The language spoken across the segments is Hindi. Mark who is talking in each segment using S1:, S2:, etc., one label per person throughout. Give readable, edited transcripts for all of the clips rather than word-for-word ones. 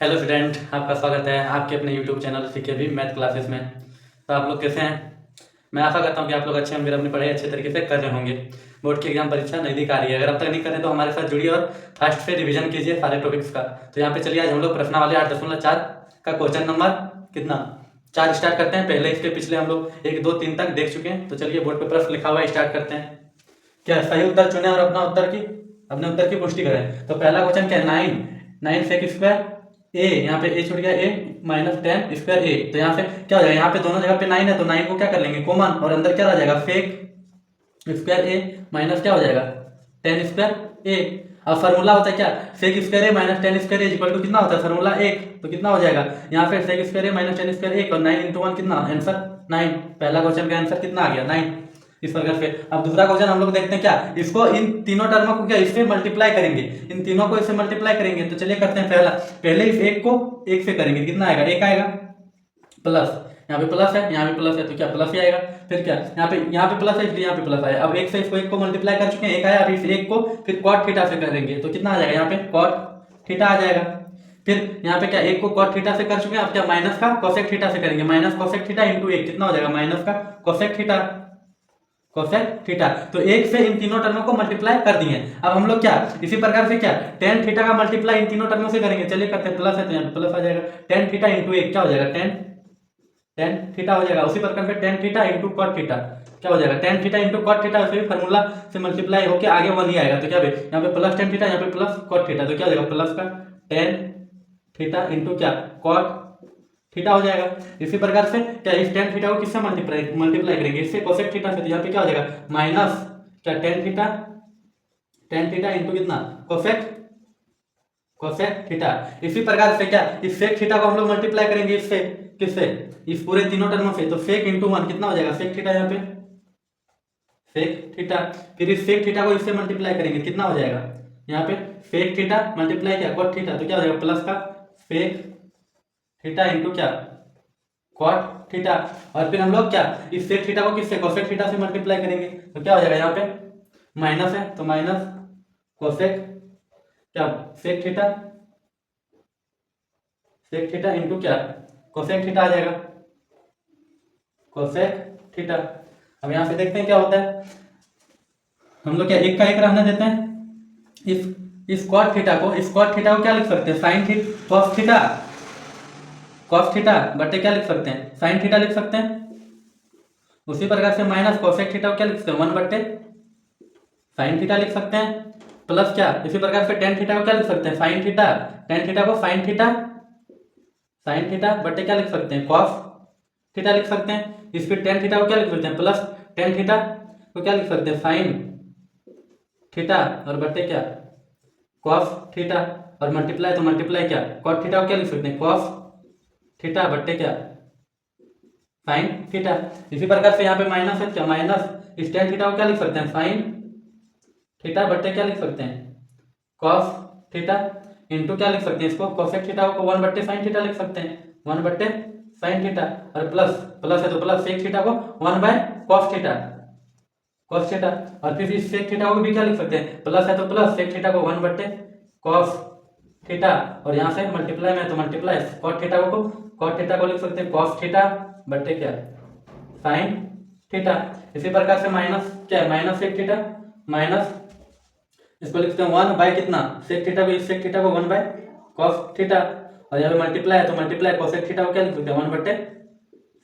S1: हेलो स्टूडेंट, आपका स्वागत है आपके अपने यूट्यूब चैनल सीके भी मैथ क्लासेस में। तो आप लोग कैसे हैं? मैं आशा करता हूं कि आप लोग अच्छे होंगे, अपनी पढ़ाई अच्छे तरीके से कर रहे होंगे। बोर्ड की एग्जाम परीक्षा नज़दीक आ रही है। अगर अब तक नहीं करें तो हमारे साथ जुड़िए और फास्ट से रिवीजन कीजिए सारे टॉपिक्स का। तो यहाँ पे चलिए आज हम लोग प्रश्नावली 8.4 का क्वेश्चन नंबर कितना 4 स्टार्ट करते हैं। पहले इसके पिछले हम लोग 1, 2, 3 तक देख चुके हैं। तो चलिए बोर्ड पे प्रश्न लिखा हुआ है, स्टार्ट करते हैं। क्या सही उत्तर चुने और अपने उत्तर की पुष्टि करें। तो पहला क्वेश्चन क्या है, 9 सेक स्क्वायर ए, यहाँ पे ए छूट गया, ए माइनस 10 स्क्वायर ए। तो यहाँ से क्या हो जाएगा, यहाँ पे दोनों जगह पे 9 है तो 9 को क्या कर लेंगे कॉमन, और अंदर क्या रह जाएगा सेक स्क्वायर ए माइनस क्या हो जाएगा 10 स्क्वायर ए। अब फार्मूला होता है क्या, sec square a minus 10 square a equal to कितना होता है फार्मूला 1। तो कितना हो जाएगा यहाँ पे सेक square a minus 10 square a और 9 इंटू 1 कितना आंसर 9। पहला क्वेश्चन का आंसर कितना आ गया 9 इस प्रकार से। अब दूसरा क्वेश्चन हम लोग देखते हैं क्या, इसको इन तीनों टर्मों को क्या इससे मल्टीप्लाई करेंगे, इन तीनों को इससे मल्टीप्लाई करेंगे। तो चलिए करते हैं पहले इस एक को एक से करेंगे, कितना आएगा एक आएगा प्लस, यहाँ पे प्लस है यहाँ पे प्लस है तो क्या प्लस ही आएगा। फिर क्या यहाँ पे प्लस है इसलिए यहाँ पे प्लस आया। अब एक से इसको एक को मल्टीप्लाई कर चुके हैं, एक आया, अभी इस एक को फिर कॉट थीटा से करेंगे तो कितना आ जाएगा यहाँ पे कॉट थीटा आ जाएगा। फिर यहाँ पे क्या एक को कॉट थीटा से कर चुके हैं, अब क्या माइनस का कोसेक थीटा से करेंगे, माइनस कोसेक थीटा इंटू एक कितना हो जाएगा माइनस का कोसेक थीटा कोसेक थीटा। तो एक से इन तीनों टर्मों को मल्टीप्लाई कर दिए। अब हम लोग क्या इसी प्रकार से क्या टेन थीटा का मल्टीप्लाई इन तीनों टर्मों से करेंगे। चलिए करते हैं, प्लस है तो यहाँ प्लस आ जाएगा, टेन थीटा इंटू एक क्या हो जाएगा टेन थीटा हो जाएगा। उसी प्रकार से tan theta into cot theta क्या हो जाएगा tan theta into cot theta, उसे फार्मूला से मल्टीप्लाई होकर आगे वन ही आएगा। तो क्या यहाँ पे प्लस टेन थीटा, यहाँ पे प्लस कॉट थीटा, तो क्या हो जाएगा प्लस का टेन थीटा इंटू क्या कॉट थीटा हो जाएगा। इसी प्रकार से क्या इस टेन थीटा को किससे मल्टीप्लाई करेंगे इससे कोसेक थीटा से, तो यहाँ पे क्या हो जाएगा माइनस क्या टेन थीटा इंटू कितना कोसेक थीटा। इसी प्रकार से क्या इस सेक थीटा को हम लोग मल्टीप्लाई करेंगे इससे किससे इस पूरे तीनों टर्मों से, तो सेक इंटू वन कितना हो जाएगा सेक थीटा, यहाँ पे सेक थीटा। फिर इस सेक थीटा को इससे मल्टीप्लाई करेंगे कितना हो जाएगा यहाँ पे सेक थीटा मल्टीप्लाई क्या कॉट थीटा, तो क्या हो जाएगा प्लस का सेक थीटा इंटू क्या कॉट थीटा। और फिर हम लोग क्या इस सेक थीटा को किससे कोसेक थीटा से मल्टीप्लाई करेंगे तो क्या हो जाएगा यहाँ पे माइनस है तो माइनस कोसेक क्या सेक थीटा इंटू क्या कोसेक थीटा आ जाएगा कोसेक थीटा। अब यहाँ से देखते हैं क्या होता है, हम लोग क्या एक का एक रहने देते हैं। इस कॉट थीटा को क्या लिख सकते हैं साइन थीटा कॉस थीटा बटे क्या लिख सकते हैं साइन थीटा लिख सकते हैं। उसी प्रकार से माइनस कोसेक थीटा को क्या लिख सकते हैं वन बटे साइन थीटा लिख सकते हैं। प्लस क्या इसी प्रकार से टेन थीटा को क्या लिख सकते हैं साइन थीटा, टेन थीटा को साइन थीटा बटे क्या लिख सकते हैं कॉस थीटा लिख सकते हैं। इस फिर टेन थीटा को क्या लिख सकते हैं प्लस टेन थीटा को क्या लिख सकते हैं साइन थीटा और बटे क्या कॉस थीटा, और मल्टीप्लाई तो मल्टीप्लाई क्या कॉट थीटा को क्या लिख सकते हैं कॉस थीटा बट्टे क्या साइन थीटा। इसी प्रकार से यहाँ पे माइनस है क्या माइनस इस टेन थीटा को क्या लिख सकते हैं साइन थीटा बट्टे क्या लिख सकते हैं कॉस थीटा इंटू क्या लिख सकते हैं इसको कोसेक थीटा को वन बट्टे साइन थीटा लिख सकते हैं वन बट्टे साइन थीटा, और प्लस है तो प्लस सेक थीटा को वन बाय कॉस थीटा और फिर इस सेक थीटा को भी क्या लिख सकते हैं प्लस है तो प्लस सेक थीटा को वन बट्टे कॉस थीटा, और यहाँ से मल्टीप्लाई में तो मल्टीप्लाई कॉट थीटा को लिख सकते हैं कॉस थीटा बटे क्या साइन थीटा। इसी प्रकार से माइनस क्या है माइनस सेक थीटा माइनस इसको लिखते हैं वन बाय कितना सेक थीटा को इस सेक थीटा को वन बाय कॉस थीटा, और यहाँ पे मल्टीप्लाई है तो मल्टीप्लाई कोसेक थीटा को क्या लिख सकते हैं वन बटे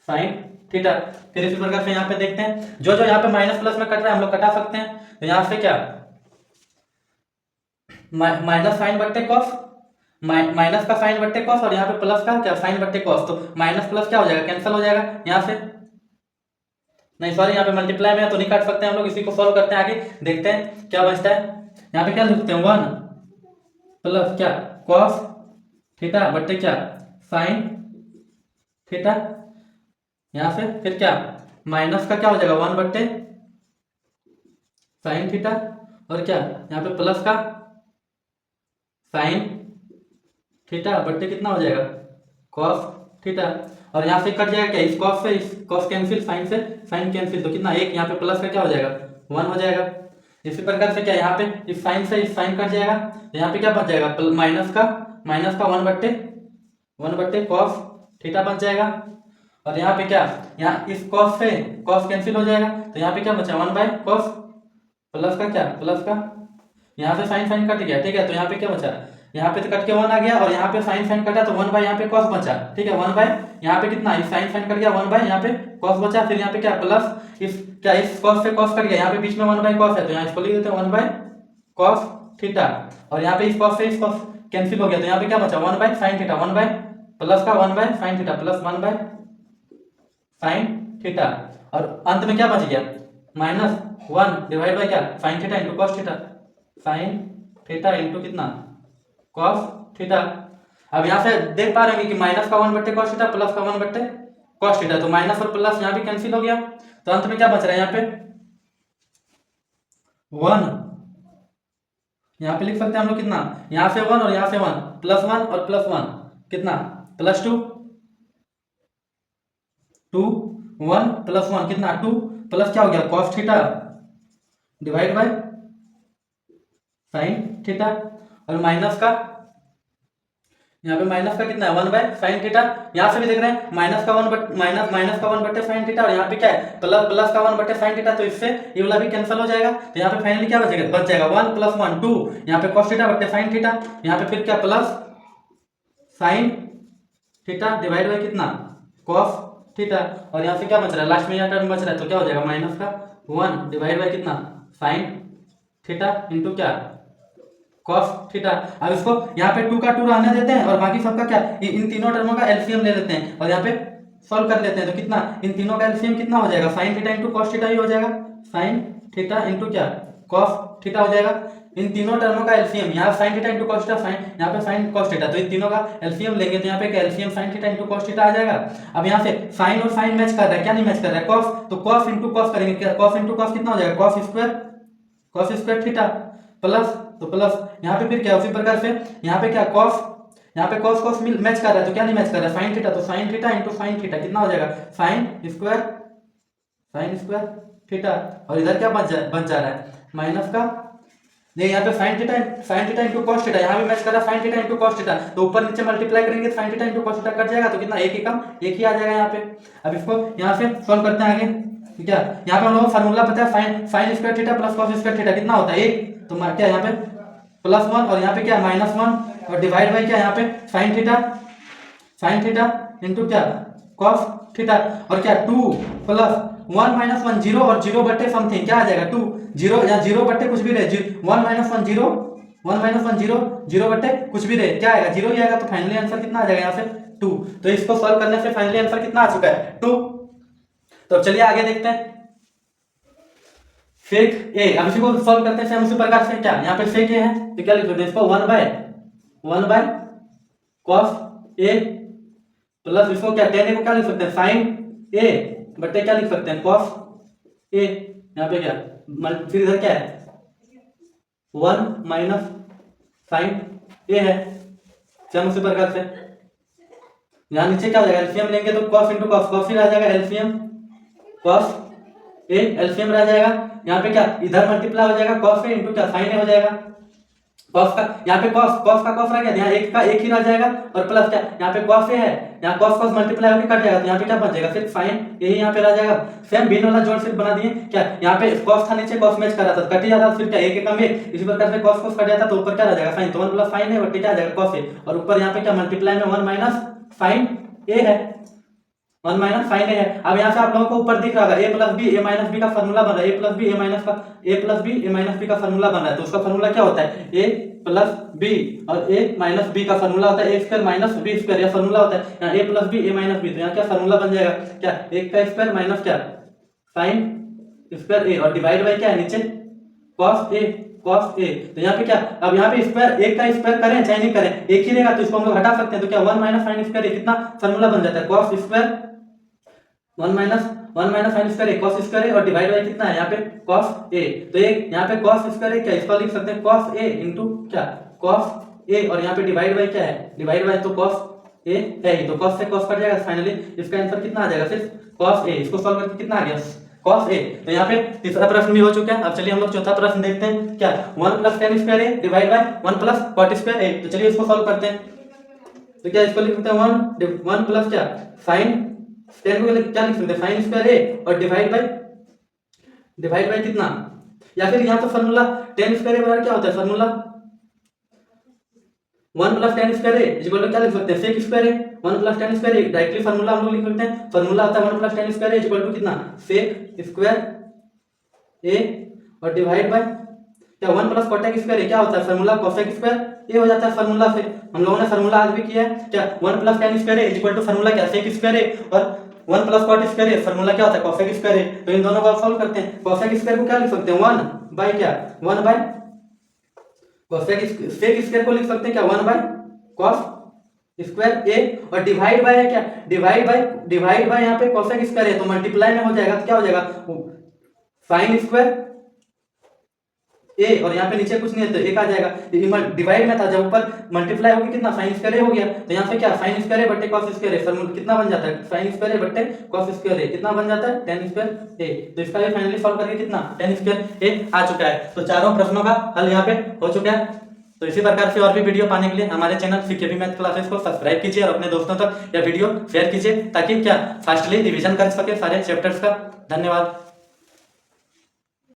S1: साइन थीटा। फिर इसी प्रकार से यहाँ पे देखते हैं जो यहाँ पे माइनस प्लस में कट रहा है हम लोग कटा सकते हैं। तो यहाँ से क्या माइनस साइन बट्टे कॉस माइनस का साइन बट्टे कॉस और यहाँ पे प्लस का क्या साइन बट्टे कॉस, तो माइनस प्लस क्या हो जाएगा कैंसिल हो जाएगा यहाँ से, नहीं सॉरी यहाँ पे मल्टीप्लाई में है तो नहीं काट सकते हम लोग, इसी को सॉल्व करते हैं आगे देखते हैं क्या बचता है। यहाँ पे क्या लिखते हैं वन प्लस क्या कॉस थीटा बट्टे क्या साइन थीटा, यहाँ से फिर क्या माइनस का क्या हो जाएगा वन बट्टे साइन थीटा और क्या यहाँ पे प्लस का साइन थीटा बट्टे कितना हो जाएगा कॉस थीटा, और यहाँ से कट जाएगा क्या इस कॉस से इस कॉस कैंसिल साइन से साइन कैंसिल, तो कितना एक यहाँ पे प्लस का क्या हो जाएगा वन हो जाएगा। इसी प्रकार से क्या यहाँ पे इस साइन से इस साइन कट जाएगा तो यहाँ पे क्या बच जाएगा माइनस का वन बट्टे 1/cos थीटा बच जाएगा। और यहाँ पे क्या, यहाँ इस cos से cos कैंसिल हो जाएगा, तो यहाँ पे क्या बचा 1/cos प्लस का क्या, प्लस का यहाँ से साइन कट गया, ठीक है। तो यहाँ पे क्या बचा, यहाँ पे तो कट के 1 आ गया और यहाँ पे साइन कटा तो 1 बाय यहाँ पे cos बचा, ठीक है। 1 बाय यहाँ पे कितना, इस साइन कट गया, 1 बाय यहाँ पे cos बचा, फिर यहाँ पे क्या प्लस इस क्या, इस cos से cos कट गया, यहाँ पे बीच में 1 बाय cos है तो यहाँ इसको लिख देते हैं 1 बाय cos थीटा। और यहाँ पे इस cos से इस cos कैंसिल हो गया, तो यहाँ पे क्या बचा 1 by sine theta, 1 by plus का 1 by sine theta plus 1 by sine theta. और अंत में क्या बच गया, -1 डिवाइड बाय क्या, sine theta into cos theta, sine theta into कितना कॉस थीटा। अब यहाँ से देख पा रहे हैं कि माइनस का 1/cos थीटा प्लस का 1/cos थीटा, तो माइनस और प्लस यहाँ भी कैंसिल हो गया, तो अंत में क्या बच रहा है यहाँ पे 1, यहाँ पे लिख सकते हैं हम लोग कितना, यहाँ से 1 और यहाँ से 1, +1 और +1 कितना +2, 2 1 +1 कितना 2, प्लस क्या हो गया cos theta divide by sine theta. और माइनस का, यहाँ पे माइनस का कितना है 1 बाय साइन थीटा, यहाँ से भी देख रहे हैं माइनस का 1 साइन थीटा, और यहाँ पे क्या है प्लस का 1 साइन थीटा, तो इससे ये वाला भी कैंसिल हो जाएगा। तो यहाँ पे फाइनली क्या बचेगा, बच जाएगा 1 + 1 2, यहाँ पे cos थीटा बटे साइन थीटा, यहाँ पे फिर क्या plus sine theta divide by कितना cos थीटा। और यहाँ से क्या बच रहा है, लास्ट में यहाँ टर्म बच रहा है, तो क्या हो जाएगा माइनस का 1 डिवाइड बाय कितना साइन थीटा इंटू क्या cos थीटा। अब इसको यहाँ पे 2 का 2 रहने देते हैं और बाकी सबका क्या, इन तीनों टर्मों का एलसीएम ले लेते हैं और यहाँ पे सॉल्व कर लेते हैं। तो कितना, इन तीनों का एलसीएम कितना हो जाएगा, sine theta into cos theta ही हो जाएगा, साइन थीटा इंटू क्या cos थीटा हो जाएगा। इन तीनों टर्मों का एलसीएम, यहाँ sine theta into cos theta, sine यहाँ पे साइन cos थीटा, तो इन तीनों का एलसीएम लेंगे तो यहाँ पे LCM sine theta into cos theta आ जाएगा। अब यहाँ से साइन और साइन मैच कर रहा है, क्या नहीं मैच कर रहा है cos, तो cos इंटू cos करेंगे, cos इंटू cos कितना हो जाएगा cos स्क्वायर थीटा प्लस, तो प्लस यहाँ पे फिर क्या उसी प्रकार से यहाँ पे क्या cos, यहाँ पे cos मैच कर रहा है, तो क्या नहीं मैच कर रहा है साइन थीटा, तो sign theta into sine theta कितना हो जाएगा साइन स्क्वायर थीटा। और इधर क्या बच जा रहा है माइनस का, देखिए यहाँ पे sign theta into cos theta, यहाँ भी मैच कर रहा है sign theta into cos theta, तो ऊपर नीचे मल्टीप्लाई करेंगे sign theta into cos theta cut जाएगा, तो कितना एक ही कम एक ही आ जाएगा यहाँ पे। अब इसको यहाँ से सॉल्व करते हैं आगे, क्या यहाँ पे हम लोगों को फार्मूला पता है sine square theta plus cos square theta कितना होता है 1, तो क्या यहाँ पे +1 और यहाँ पे क्या -1 और डिवाइड बाई क्या यहाँ पे साइन थीटा इंटू क्या cos थीटा, और क्या 2 + 1 - 1 0 और 0 बटे समथिंग क्या आ जाएगा 2 0, या 0 बटे कुछ भी रहे 1 - 1 0 1 - 1 0 0 बटे कुछ भी रहे क्या आएगा 0 ही आएगा, तो फाइनली आंसर कितना आ जाएगा यहाँ से 2। तो इसको सॉल्व करने से फाइनली आंसर कितना आ चुका है 2। तो चलिए आगे देखते हैं सेक ए। अब इसी को सॉल्व करते हैं उसी प्रकार से, क्या यहाँ पे सेक ए है तो क्या लिख सकते हैं इसको 1 बाय cos ए प्लस इसको क्या tan ए को क्या लिख सकते हैं sin ए बटे क्या लिख सकते हैं cos ए। यहाँ पे क्या फिर इधर क्या है 1 माइनस sin ए है, सेम उसी प्रकार से यहाँ नीचे क्या हो जाएगा एलसीएम लेंगे तो cos इंटू cos ही रह जाएगा, एलसीएम cos ए एलसीएम रह जाएगा। यहाँ पे क्या इधर मल्टीप्लाई हो जाएगा cos ए इंटू क्या sin ए हो जाएगा, cos का यहाँ पे cos का cos रह गया, यहाँ एक का एक ही रह जाएगा और प्लस क्या यहाँ पे cos ए है, यहाँ cos मल्टीप्लाई होकर कट जाएगा, तो यहाँ पे क्या बच जाएगा सिर्फ sin ए ही यहाँ पे रह जाएगा। सेम भिन्न वाला जोड़ सिर्फ बना दिए, क्या यहाँ पे cos था नीचे cos मैच कर रहा था कट ही जाता, फिर क्या एक कम एक, इसी प्रकार से cos कट जाता तो ऊपर क्या रह जाएगा sin, तो 1 + sin ए बटे क्या आ जाएगा cos ए, और ऊपर यहाँ पे क्या मल्टीप्लाई में 1 माइनस sin ए है 1 माइनस sin ए है। अब यहाँ से आप लोगों को ऊपर दिख रहा होगा a + b a - b का फार्मूला बन रहा है, a + b a - b का फार्मूला बन रहा है, तो उसका फार्मूला क्या होता है a + b और a - b का फार्मूला होता है a² - b², यह फार्मूला होता है यहाँ a + b a - b, तो यहाँ क्या फार्मूला बन जाएगा क्या 1 का स्क्वायर माइनस क्या sin स्क्वायर a और डिवाइड बाय क्या है नीचे cos a, तो यहाँ पे क्या अब यहाँ पे स्क्वायर 1 का स्क्वायर करें चाहे नहीं करें एक ही रहेगा, तो इसको हम लोग हटा सकते हैं, तो क्या 1 माइनस sin स्क्वायर a कितना फार्मूला बन जाता है cos square 1 minus sin square a cos square a और डिवाइड बाय कितना है यहाँ पे cos a, तो एक यहाँ पे cos स्क्वायर a क्या इसको लिख सकते हैं cos a इंटू क्या cos a और यहाँ पे डिवाइड बाय क्या है डिवाइड बाय तो cos a है ही, तो cos से cos कट जाएगा, फाइनली इसका आंसर कितना आ जाएगा सिर्फ cos a। इसको सॉल्व करके कितना आ गया cos a। तो यहाँ पे तीसरा प्रश्न भी हो चुका है। अब चलिए हम लोग चौथा प्रश्न देखते हैं, क्या 1 + tan square a divide by 1 + cot square a। तो चलिए इसको सॉल्व करते हैं। तो क्या इसको लिख सकते हैं 1 प्लस क्या साइन 10 को क्या लिख सकते हैं साइन स्क्वायर ए और डिवाइड बाय कितना, या फिर यहाँ पे फॉर्मूला 10 स्क्वायर ए बराबर क्या होता है formula 1 plus 10 square a equal to क्या लिख सकते हैं sec square a 1 plus 10 square a directly formula हम लोग लिख सकते हैं फॉर्मूला आता है 1 plus 10 square a equal to कितना सेक स्क्वायर ए और डिवाइड बाय क्या 1 प्लस कोटेक स्क्वायर ए क्या होता है फॉर्मूला कोसेक स्क्वायर ए हो जाता है फॉर्मूला से। हम लोगों ने फॉर्मूला आज भी किया है क्या 1 plus 10 square a equal to formula क्या सेक स्क्वायर ए और 1 plus cot square a formula क्या होता है कोसेक स्क्वायर ए। तो इन दोनों को आप सॉल्व करते हैं कोसेक स्क्वायर को क्या लिख सकते हैं 1 बाय क्या 1 बाय कोसेक सेक स्क्वायर को लिख सकते हैं क्या 1 बाय कॉस स्क्वायर ए और डिवाइड बाय है क्या डिवाइड बाय यहाँ पे कोसेक स्क्वायर है तो मल्टीप्लाई में हो जाएगा तो क्या हो जाएगा साइन स्क्वायर ए और यहाँ पे नीचे कुछ नहीं है तो एक आ जाएगा डिवाइड में था जब ऊपर मल्टीप्लाई होगी कितना साइन स्क्वायर ए हो गया तो यहाँ पे क्या साइन स्क्वायर ए बट्टे कॉस स्क्वायर ए फॉर्मूला कितना बन जाता है साइन स्क्वायर ए बट्टे कॉस स्क्वायर ए कितना बन जाता है tan स्क्वायर ए। तो इसका भी फाइनली सॉल्व करके कितना tan स्क्वायर ए आ चुका है। तो चारों प्रश्नों का हल यहाँ पे हो चुका है। तो इसी प्रकार से और भी वीडियो पाने के लिए हमारे चैनल सीकेबी मैथ क्लासेस को सब्सक्राइब कीजिए और अपने दोस्तों तक यह वीडियो शेयर कीजिए ताकि क्या फास्टली रिवीजन कर सके सारे चैप्टर्स का। धन्यवाद।